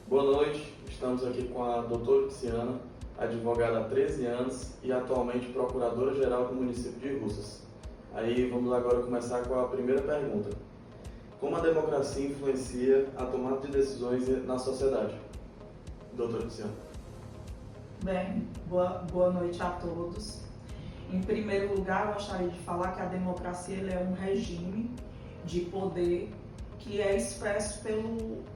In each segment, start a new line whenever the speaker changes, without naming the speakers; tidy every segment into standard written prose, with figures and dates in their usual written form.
Boa noite, estamos aqui com a doutora Tiziana, advogada há 13 anos e atualmente procuradora-geral do município de Russas. Aí vamos agora começar com a primeira pergunta. Como a democracia influencia a tomada de decisões na sociedade? Doutora Tiziana.
Bem, boa noite a todos. Em primeiro lugar, eu gostaria de falar que a democracia é um regime de poder que é expresso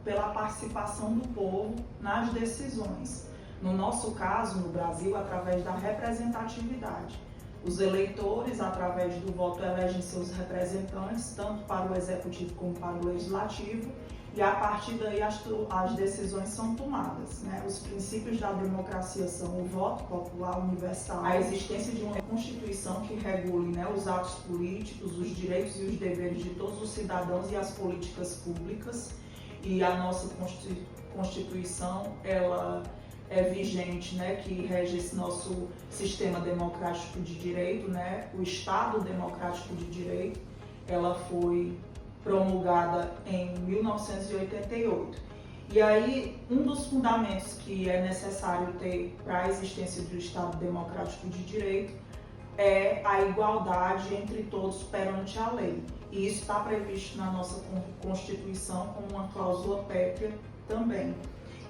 pela participação do povo nas decisões. No nosso caso, no Brasil, através da representatividade. Os eleitores, através do voto, elegem seus representantes, tanto para o executivo como para o legislativo, e a partir daí as decisões são tomadas, né? Os princípios da democracia são o voto popular universal, a existência de uma Constituição que regule, né, os atos políticos, os direitos e os deveres de todos os cidadãos e as políticas públicas. E a nossa Constituição, ela é vigente, né, que rege esse nosso sistema democrático de direito, né? O Estado Democrático de Direito, ela foi promulgada em 1988. E aí, um dos fundamentos que é necessário ter para a existência do Estado Democrático de Direito é a igualdade entre todos perante a lei. E isso está previsto na nossa Constituição como uma cláusula pétrea também.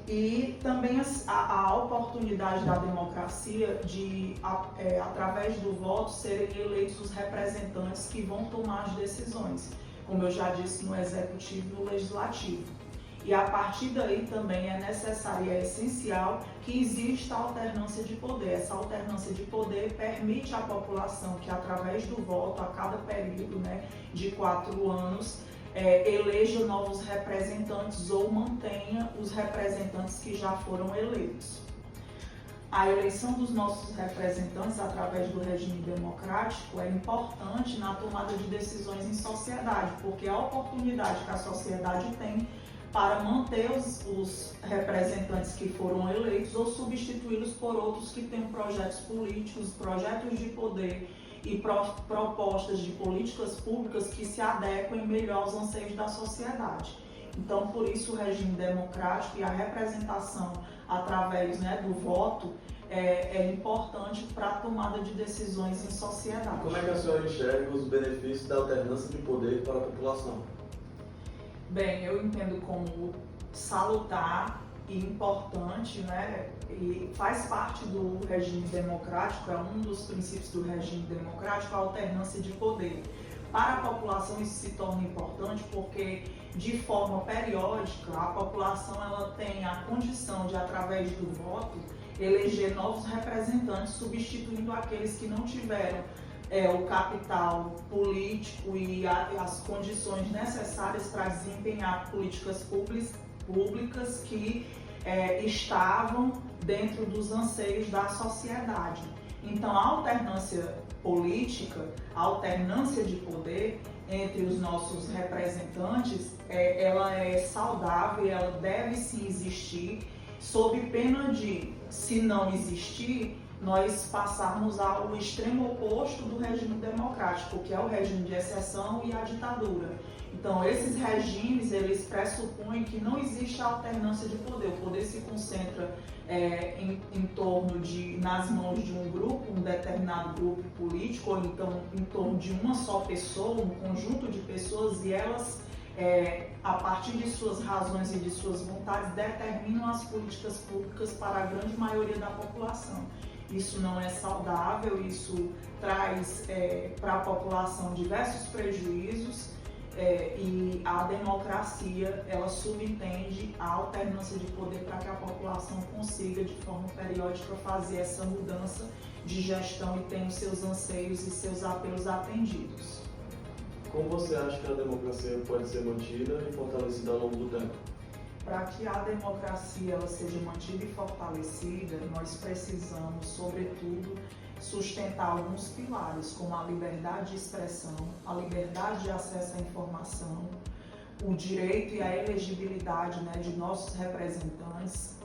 E também a oportunidade da democracia de, através do voto, serem eleitos os representantes que vão tomar as decisões, como eu já disse, no executivo e no legislativo. E a partir daí também é necessário e é essencial que exista alternância de poder. Essa alternância de poder permite à população que, através do voto, a cada período, né, de 4 anos, eleja novos representantes ou mantenha os representantes que já foram eleitos. A eleição dos nossos representantes através do regime democrático é importante na tomada de decisões em sociedade, porque a oportunidade que a sociedade tem para manter os representantes que foram eleitos ou substituí-los por outros que têm projetos políticos, projetos de poder e propostas de políticas públicas que se adequem melhor aos anseios da sociedade. Então, por isso, o regime democrático e a representação através, né, do voto é importante para a tomada de decisões em sociedade.
Como é que a senhora enxerga os benefícios da alternância de poder para a população?
Bem, eu entendo como salutar e importante, né, e faz parte do regime democrático, é um dos princípios do regime democrático, a alternância de poder. Para a população isso se torna importante porque, de forma periódica, a população ela tem a condição de, através do voto, eleger novos representantes, substituindo aqueles que não tiveram o capital político e as condições necessárias para desempenhar políticas públicas que estavam dentro dos anseios da sociedade. Então, a alternância política, a alternância de poder entre os nossos representantes, ela é saudável e ela deve sim existir, sob pena de, se não existir, nós passarmos ao extremo oposto do regime democrático, que é o regime de exceção e a ditadura. Então, esses regimes, eles pressupõem que não existe alternância de poder. O poder se concentra nas mãos de um grupo, um determinado grupo político, ou então em torno de uma só pessoa, um conjunto de pessoas, e elas, a partir de suas razões e de suas vontades, determinam as políticas públicas para a grande maioria da população. Isso não é saudável, isso traz para a população diversos prejuízos, e a democracia, ela subentende a alternância de poder para que a população consiga, de forma periódica, fazer essa mudança de gestão e tenha os seus anseios e seus apelos atendidos.
Como você acha que a democracia pode ser mantida e fortalecida ao longo do tempo?
Para que a democracia ela seja mantida e fortalecida, nós precisamos, sobretudo, sustentar alguns pilares, como a liberdade de expressão, a liberdade de acesso à informação, o direito e a elegibilidade, né, de nossos representantes,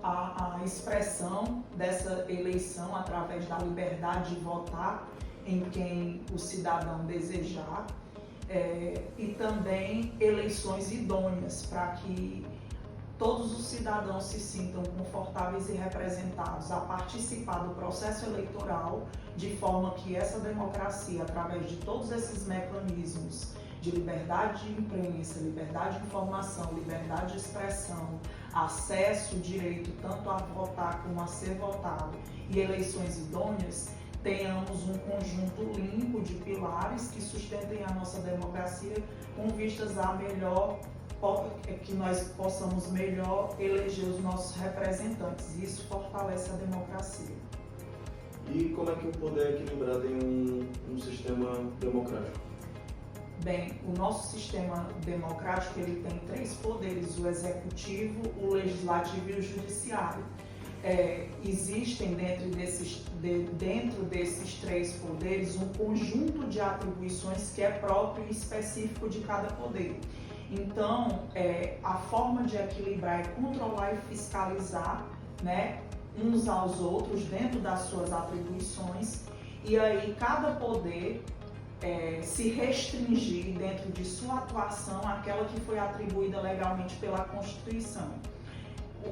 a expressão dessa eleição através da liberdade de votar em quem o cidadão desejar, e também eleições idôneas para que todos os cidadãos se sintam confortáveis e representados a participar do processo eleitoral, de forma que essa democracia, através de todos esses mecanismos de liberdade de imprensa, liberdade de informação, liberdade de expressão, acesso, direito tanto a votar como a ser votado e eleições idôneas, tenhamos um conjunto limpo de pilares que sustentem a nossa democracia com vistas a melhor, que nós possamos melhor eleger os nossos representantes. Isso fortalece a democracia.
E como é que o poder é equilibrado em um sistema democrático?
Bem, o nosso sistema democrático ele tem 3 poderes: o executivo, o legislativo e o judiciário. Existem dentro desses 3 poderes um conjunto de atribuições que é próprio e específico de cada poder. Então, a forma de equilibrar é controlar e fiscalizar, né, uns aos outros dentro das suas atribuições, e aí cada poder se restringir dentro de sua atuação àquela que foi atribuída legalmente pela Constituição.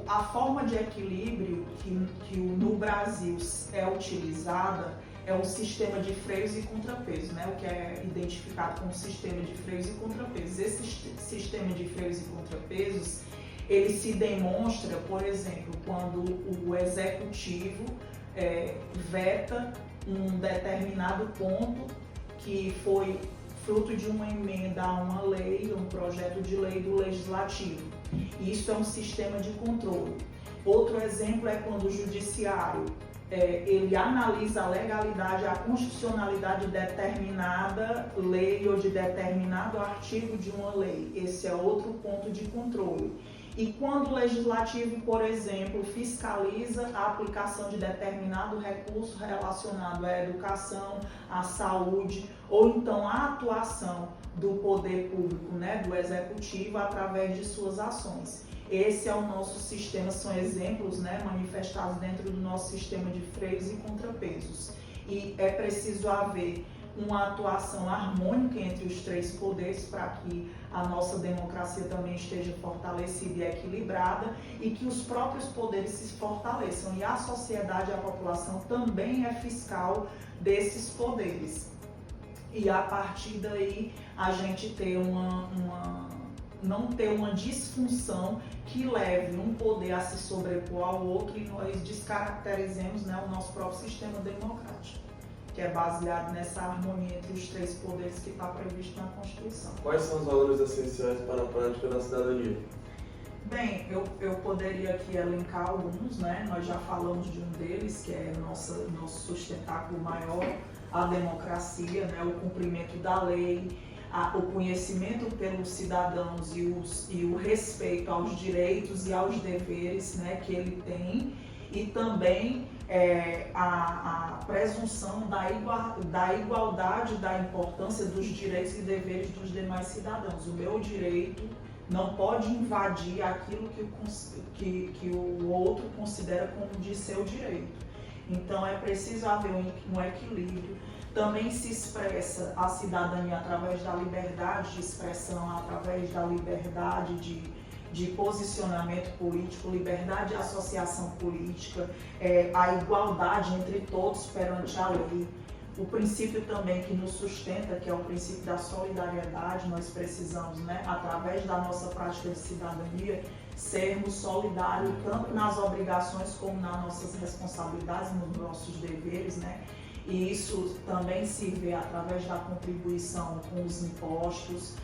A forma de equilíbrio que no Brasil é utilizada é um sistema de freios e contrapesos, né? O que é identificado como sistema de freios e contrapesos. Esse sistema de freios e contrapesos, ele se demonstra, por exemplo, quando o executivo veta um determinado ponto que foi fruto de uma emenda a uma lei, um projeto de lei do legislativo. Isso é um sistema de controle. Outro exemplo é quando o judiciário ele analisa a legalidade, a constitucionalidade de determinada lei ou de determinado artigo de uma lei. Esse é outro ponto de controle. E quando o legislativo, por exemplo, fiscaliza a aplicação de determinado recurso relacionado à educação, à saúde, ou então a atuação do poder público, né, do executivo, através de suas ações. Esse é o nosso sistema, são exemplos, né, manifestados dentro do nosso sistema de freios e contrapesos. E é preciso haver uma atuação harmônica entre os 3 poderes para que a nossa democracia também esteja fortalecida e equilibrada e que os próprios poderes se fortaleçam. E a sociedade e a população também é fiscal desses poderes. E a partir daí a gente ter não ter uma disfunção que leve um poder a se sobrepor ao outro e nós descaracterizemos, né, o nosso próprio sistema democrático, que é baseado nessa harmonia entre os 3 poderes que está previsto na Constituição.
Quais são os valores essenciais para a prática da cidadania?
Bem, eu poderia aqui elencar alguns, né? Nós já falamos de um deles, que é nosso sustentáculo maior, a democracia, né? O cumprimento da lei, o conhecimento pelos cidadãos e o respeito aos direitos e aos deveres, né, que ele tem, e também a presunção da igualdade, da importância dos direitos e deveres dos demais cidadãos. O meu direito não pode invadir aquilo que o outro considera como de seu direito. Então é preciso haver um equilíbrio. Também se expressa a cidadania através da liberdade de expressão, através da liberdade de posicionamento político, liberdade de associação política, a igualdade entre todos perante a lei. O princípio também que nos sustenta, que é o princípio da solidariedade, nós precisamos, né, através da nossa prática de cidadania, sermos solidários tanto nas obrigações como nas nossas responsabilidades, nos nossos deveres, né? E isso também se vê através da contribuição com os impostos,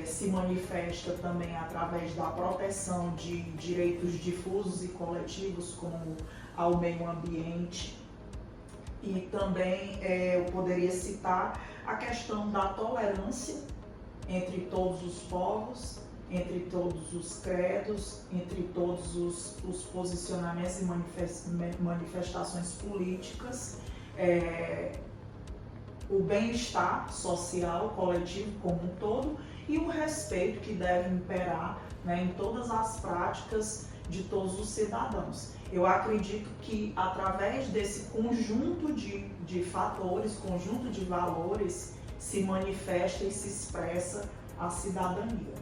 se manifesta também através da proteção de direitos difusos e coletivos, como ao meio ambiente. E também eu poderia citar a questão da tolerância entre todos os povos, entre todos os credos, entre todos os posicionamentos e manifestações políticas, o bem-estar social, coletivo como um todo, e o respeito que deve imperar, né, em todas as práticas de todos os cidadãos. Eu acredito que através desse conjunto de fatores, conjunto de valores, se manifesta e se expressa a cidadania.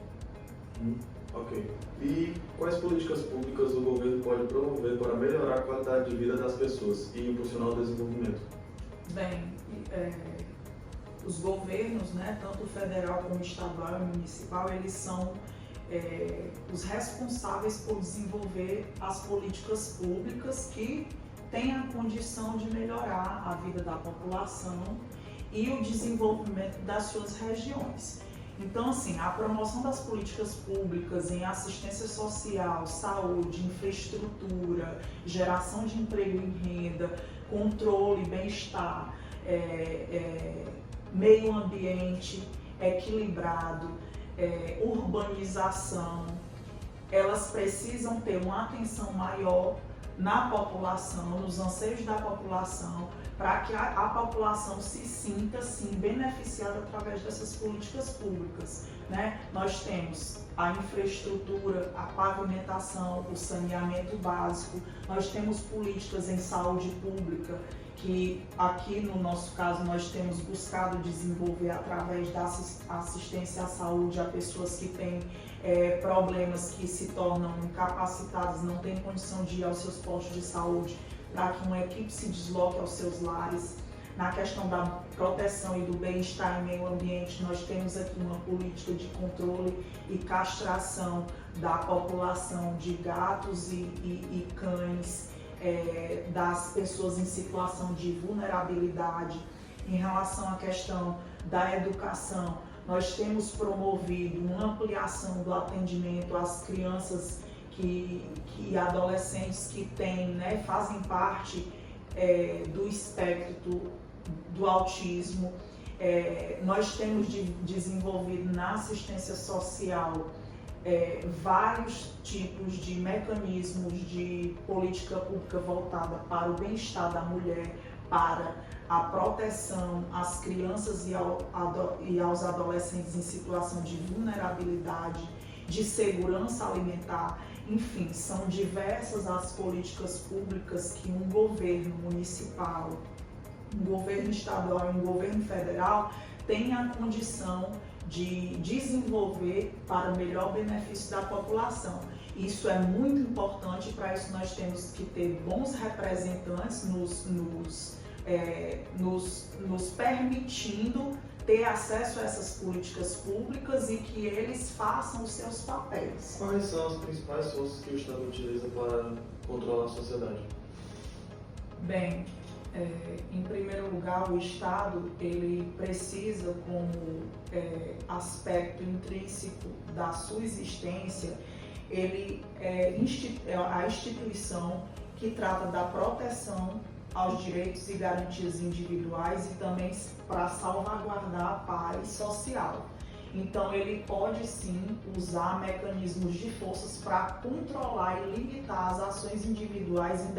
Ok. E quais políticas públicas o governo pode promover para melhorar a qualidade de vida das pessoas e impulsionar o desenvolvimento?
Bem, os governos, né, tanto federal como estadual e municipal, eles são os responsáveis por desenvolver as políticas públicas que têm a condição de melhorar a vida da população e o desenvolvimento das suas regiões. Então, assim, a promoção das políticas públicas em assistência social, saúde, infraestrutura, geração de emprego e renda, controle, bem-estar, meio ambiente equilibrado, urbanização, elas precisam ter uma atenção maior na população, nos anseios da população, para que a população se sinta, sim, beneficiada através dessas políticas públicas, né? Nós temos a infraestrutura, a pavimentação, o saneamento básico, nós temos políticas em saúde pública, que aqui no nosso caso nós temos buscado desenvolver através da assistência à saúde a pessoas que têm problemas, que se tornam incapacitadas, não têm condição de ir aos seus postos de saúde, para que uma equipe se desloque aos seus lares. Na questão da proteção e do bem-estar em meio ambiente, nós temos aqui uma política de controle e castração da população de gatos e cães, das pessoas em situação de vulnerabilidade. Em relação à questão da educação, nós temos promovido uma ampliação do atendimento às crianças e adolescentes que têm, né, fazem parte do espectro do autismo. Nós temos desenvolvido na assistência social vários tipos de mecanismos de política pública voltada para o bem-estar da mulher, para a proteção às crianças e aos adolescentes em situação de vulnerabilidade, de segurança alimentar. Enfim, são diversas as políticas públicas que um governo municipal, um governo estadual e um governo federal tem a condição de desenvolver para o melhor benefício da população. Isso é muito importante, para isso nós temos que ter bons representantes nos permitindo ter acesso a essas políticas públicas e que eles façam os seus papéis.
Quais são as principais forças que o Estado utiliza para controlar a sociedade?
Bem, em primeiro lugar, o Estado ele precisa, como aspecto intrínseco da sua existência, ele é a instituição que trata da proteção aos direitos e garantias individuais e também para salvaguardar a paz social. Então, ele pode sim usar mecanismos de forças para controlar e limitar as ações individuais em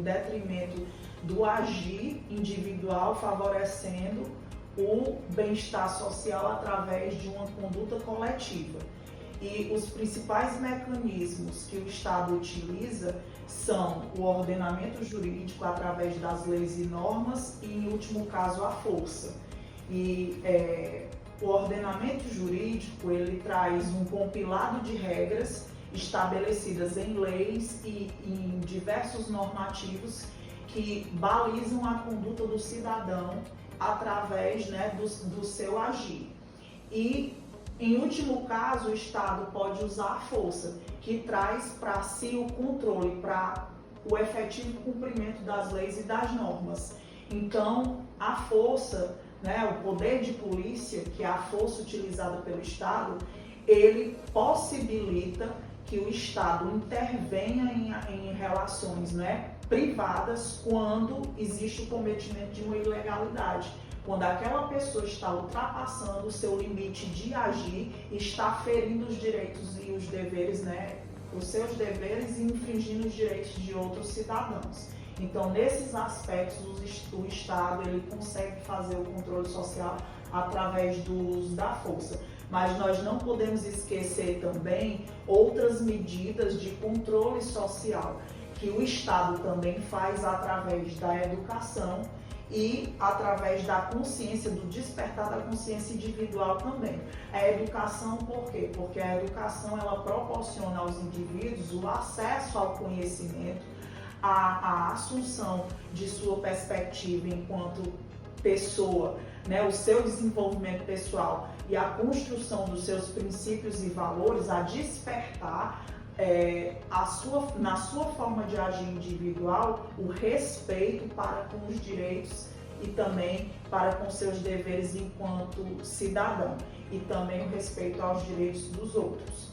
detrimento do agir individual, favorecendo o bem-estar social através de uma conduta coletiva. E os principais mecanismos que o Estado utiliza são o ordenamento jurídico através das leis e normas e, em último caso, a força. E o ordenamento jurídico, ele traz um compilado de regras estabelecidas em leis e em diversos normativos que balizam a conduta do cidadão através, né, do seu agir. E, em último caso, o Estado pode usar a força, que traz para si o controle, para o efetivo cumprimento das leis e das normas. Então, a força, né, o poder de polícia, que é a força utilizada pelo Estado, ele possibilita que o Estado intervenha em relações, né, privadas quando existe o cometimento de uma ilegalidade. Quando aquela pessoa está ultrapassando o seu limite de agir, está ferindo os direitos e os deveres, né, os seus deveres e infringindo os direitos de outros cidadãos. Então, nesses aspectos, o Estado ele consegue fazer o controle social através do uso da força. Mas nós não podemos esquecer também outras medidas de controle social, que o Estado também faz através da educação e através da consciência, do despertar da consciência individual também. A educação, por quê? Porque a educação ela proporciona aos indivíduos o acesso ao conhecimento, a assunção de sua perspectiva enquanto pessoa, né, o seu desenvolvimento pessoal e a construção dos seus princípios e valores, a despertar na sua forma de agir individual o respeito para com os direitos e também para com seus deveres enquanto cidadão e também o respeito aos direitos dos outros.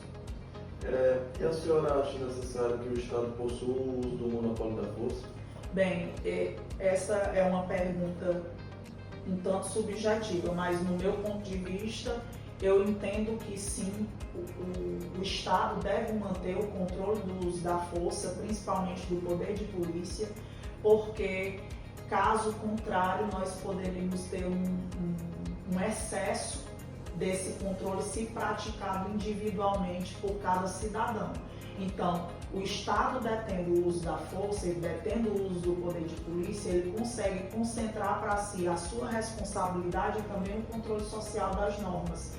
E a senhora acha necessário que o Estado possua o uso do monopólio da força?
Bem, essa é uma pergunta um tanto subjetiva, mas no meu ponto de vista, eu entendo que sim, o Estado deve manter o controle do uso da força, principalmente do poder de polícia, porque caso contrário nós poderíamos ter um excesso desse controle se praticado individualmente por cada cidadão. Então, o Estado detendo o uso da força, ele detendo o uso do poder de polícia, ele consegue concentrar para si a sua responsabilidade e também o controle social das normas,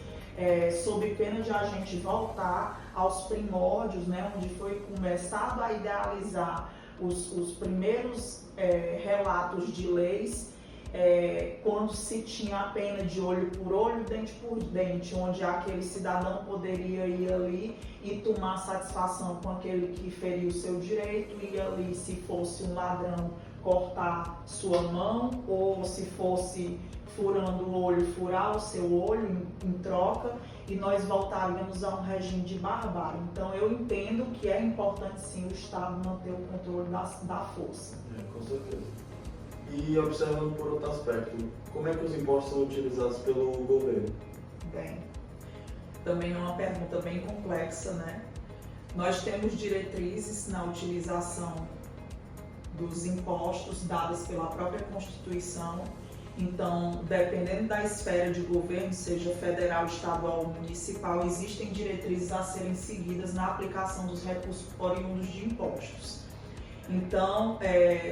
sob pena de a gente voltar aos primórdios, né, onde foi começado a idealizar os primeiros relatos de leis, quando se tinha a pena de olho por olho, dente por dente, onde aquele cidadão poderia ir ali e tomar satisfação com aquele que feriu o seu direito, e ali, se fosse um ladrão, cortar sua mão, ou se fosse furando o olho, furar o seu olho em troca, e nós voltaríamos a um regime de barbárie. Então eu entendo que é importante sim o Estado manter o controle da força.
Com certeza. E observando por outro aspecto, como é que os impostos são utilizados pelo governo?
Bem, também é uma pergunta bem complexa, né? Nós temos diretrizes na utilização dos impostos dadas pela própria Constituição. Então, dependendo da esfera de governo, seja federal, estadual ou municipal, existem diretrizes a serem seguidas na aplicação dos recursos oriundos de impostos. Então,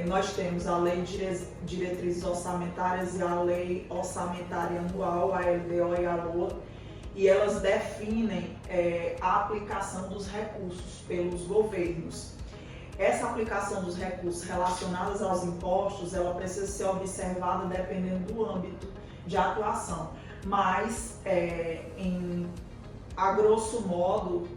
nós temos a Lei de Diretrizes Orçamentárias e a Lei Orçamentária Anual, a LDO e a LOA, e elas definem a aplicação dos recursos pelos governos. Essa aplicação dos recursos relacionados aos impostos, ela precisa ser observada dependendo do âmbito de atuação, mas, a grosso modo,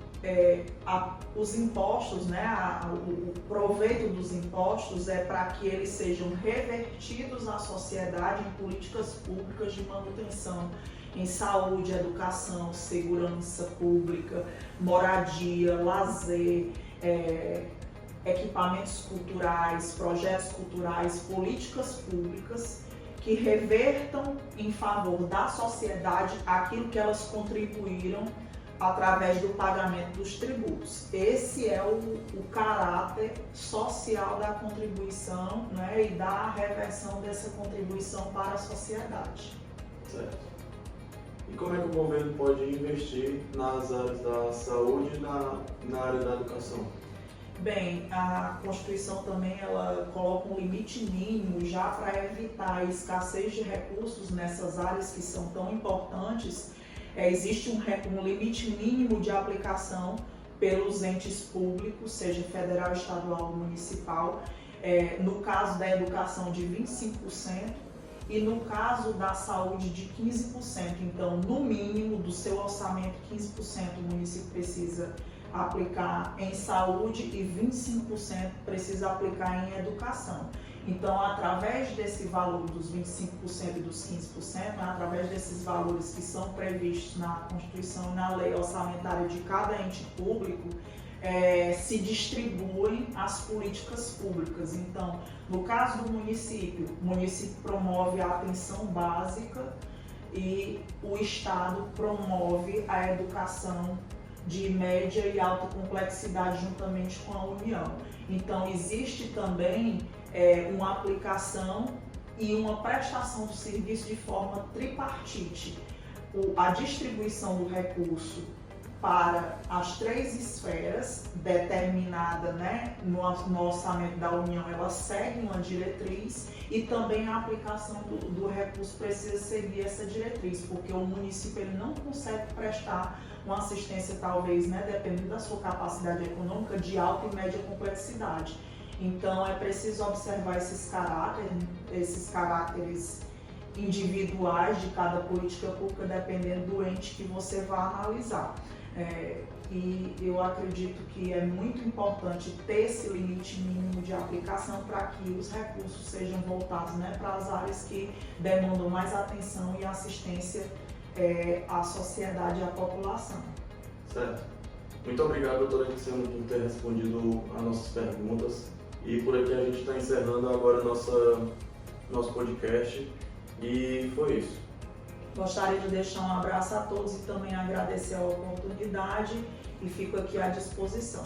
os impostos, né, o proveito dos impostos é para que eles sejam revertidos à sociedade em políticas públicas de manutenção, em saúde, educação, segurança pública, moradia, lazer, equipamentos culturais, projetos culturais, políticas públicas que revertam em favor da sociedade aquilo que elas contribuíram através do pagamento dos tributos. Esse é o caráter social da contribuição, né, e da reversão dessa contribuição para a sociedade.
Certo. E como é que o governo pode investir nas áreas da saúde e na área da educação?
Bem, a Constituição também ela coloca um limite mínimo já para evitar a escassez de recursos nessas áreas que são tão importantes. Existe um limite mínimo de aplicação pelos entes públicos, seja federal, estadual ou municipal, no caso da educação de 25% e no caso da saúde de 15%. Então, no mínimo do seu orçamento, 15% o município precisa aplicar em saúde e 25% precisa aplicar em educação. Então, através desse valor dos 25% e dos 15%, através desses valores que são previstos na Constituição e na lei orçamentária de cada ente público, se distribuem as políticas públicas. Então, no caso do município, o município promove a atenção básica e o Estado promove a educação de média e alta complexidade juntamente com a União. Então, existe também uma aplicação e uma prestação de serviço de forma tripartite. A distribuição do recurso para as 3 esferas determinada, né, no orçamento da União, ela segue uma diretriz e também a aplicação do recurso precisa seguir essa diretriz, porque o município ele não consegue prestar uma assistência, talvez, né, dependendo da sua capacidade econômica, de alta e média complexidade. Então, é preciso observar esses caracteres individuais de cada política pública, dependendo do ente que você vai analisar. E eu acredito que é muito importante ter esse limite mínimo de aplicação para que os recursos sejam voltados, né, para as áreas que demandam mais atenção e assistência à sociedade e à população.
Certo. Muito obrigado, doutora Tiziana, por ter respondido as nossas perguntas. E por aqui a gente está encerrando agora nosso podcast. E foi isso.
Gostaria de deixar um abraço a todos e também agradecer a oportunidade e fico aqui à disposição.